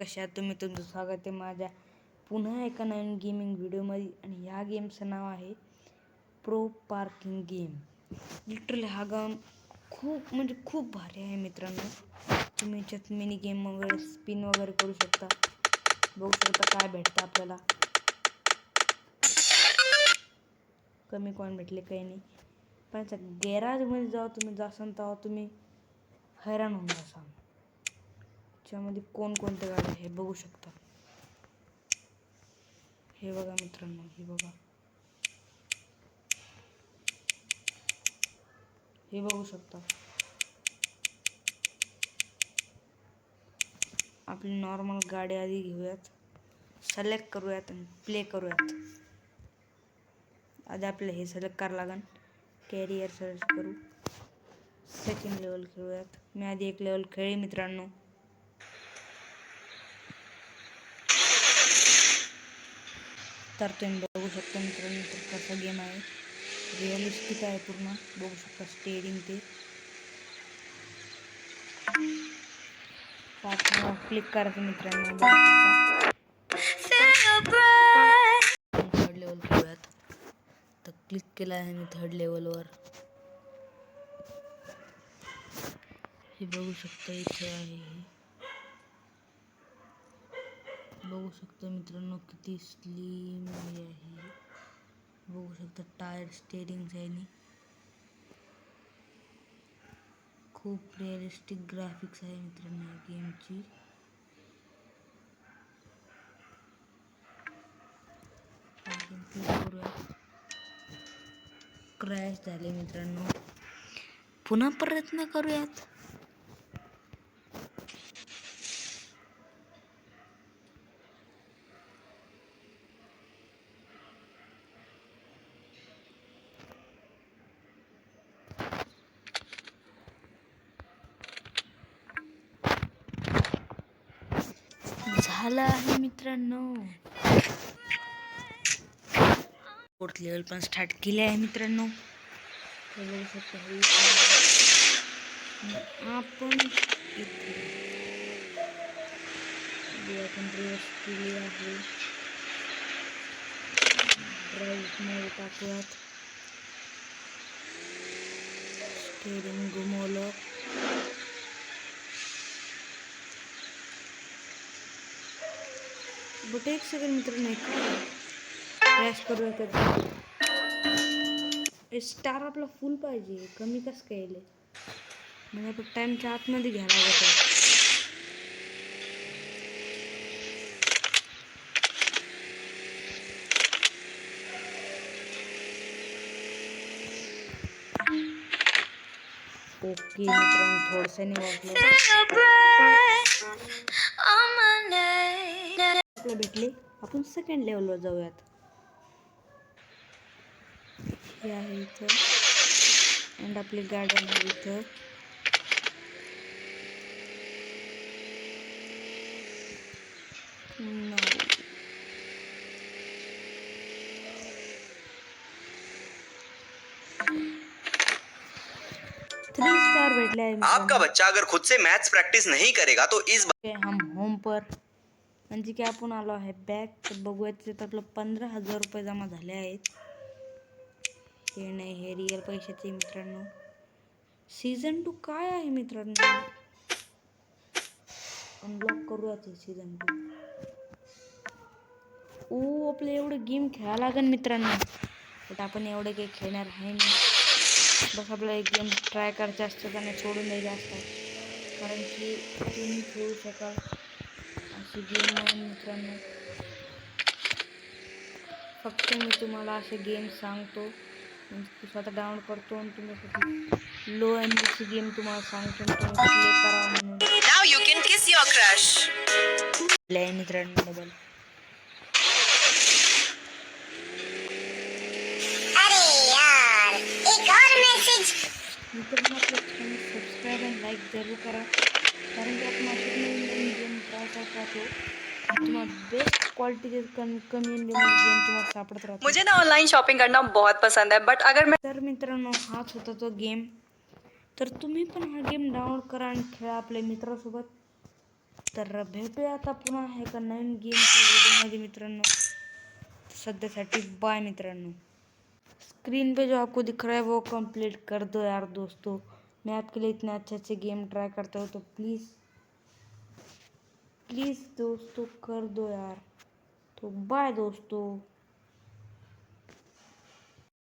कशा आहात तुम्ही? तुमचं स्वागत आहे माझ्या पुन्हा एका नवीन गेमिंग व्हिडिओमध्ये. आणि ह्या गेमचं नाव आहे प्रो पार्किंग गेम. लिटरली हा गेम खूप भारी आहे मित्रांनो. तुम्ही याच्यात मिनी गेम वगैरे स्पिन वगैरे करू शकता. बघू शकता काय भेटतं आपल्याला. कमी कॉइन भेटले काही नाही, पण गॅराजमध्ये जेव्हा तुम्ही जासाल तेव्हा तुम्ही हैराण होऊन जासाल. त्याच्यामध्ये कोणकोणत्या गाड्या हे बघू शकता. हे बघा मित्रांनो, हे बघा, हे बघू शकता. आपली नॉर्मल गाडी आधी घेऊयात, सिलेक्ट करूयात आणि प्ले करूयात. आधी आपल्याला हे सिलेक्ट करावं लागेल. कॅरियर सर्च करू, सेकंड लेवल खेळूयात. मी आधी एक लेवल खेळली मित्रांनो. तर तुम्ही बघू शकता मित्रांनो तर कसा गेम आहे. रिअलिस्टिक आहे पूर्ण. बघू शकता स्टेडिंग ते क्लिक करायचं मित्रांनो. थर्ड लेवल खेळूयात. तर क्लिक केलं आहे मी थर्ड लेवलवर. हे बघू शकता इथे आहे. बघू शकता मित्रांनो किती स्लिम आहे. बघू शकता टायर स्टेरिंग आहे. खूप रिअलिस्टिक ग्राफिक्स आहे मित्रांनो या गेमची. क्रॅश झाले मित्रांनो. पुन्हा प्रयत्न करूयात. झालं आहे मित्रांनो. फोर्थ लेवल पण स्टार्ट केले आहे मित्रांनो. बघू शकता आपण रिवर्स केली आहे. ड्राईव्ह मोड टाकूयात. स्टेरिंग घुमवलं. बट एक सेकंड मित्रांनो, क्रॅश करूयात. स्टार आपला फुल पाहिजे, कमी कसं काय येईल. म्हणजे आपण टाइमच्या आतमध्ये घ्यायला लागतं. ओके मित्रांनो, थोडंसं आपल्याला भेटले. आपण सेकंड लेवलवर जाऊयात. हे आहे इथं अँड आपली गार्डन आहे इथं. स्टार भेटले आहे. आपका बच्चा अगर खुद से मैथ्स प्रैक्टिस नहीं करेगा तो इस हम होम पर म्हणजे की आपण आलो आहे बॅक. तर बघूयात तर आपलं 15,000 रुपये जमा झाले आहेत. हे नाही, हे रिअल पैशाचे मित्रांनो. सीझन 2 काय आहे मित्रांनो. अनलॉक करूयात सीझन 2. आपलं एवढं गेम खेळायला लागेल मित्रांनो. बट आपण एवढं काही खेळणार आहे नाही. बस आपल्याला एक गेम ट्राय करायचे असतात आणि सोडून द्यायचे असतात. कारण की तुम्ही खेळू शकाल अशी गेम नाही मित्रांनो. फक्त मी तुम्हाला असे गेम सांगतो, म्हणजे स्वतः डाउनलोड करतो आणि तुम्ही लो एमबीची गेम तुम्हाला सांगतो तुम्ही प्ले करा म्हणून. Now you can kiss your crush. Play मित्रांनो डबल. अरे यार, एक और मैसेज. मित्रांनो आपल्या चॅनल सबस्क्राईब आणि लाईक जरूर करा. कारण की आपण असे नवीन गेम ट्राय करत राहतो. तुम्हाला बेस्ट क्वालिटीचे कमी गेम तुम्हाला सापडत राहतो. मुझे ना ऑनलाइन शॉपिंग करना बहुत पसंद है, बट अगर मैं तर मित्रांनो हाच होता तो गेम. तर तुम्ही पण हा गेम डाउनलोड करा आणि खेळा आपल्या मित्रासोबत. तर भेटूया आता पुन्हा एका नवीन गेमच्या व्हिडिओमध्ये मित्रांनो. सध्यासाठी बाय मित्रांनो. स्क्रीन पे जो आपको दिख रहा है वो कंप्लीट कर दो यार दोस्तों. मैं आपके लिए इतने अच्छे अच्छे गेम ट्राई करता हूँ तो प्लीज़ प्लीज़ दोस्तों कर दो यार. तो बाय दोस्तों.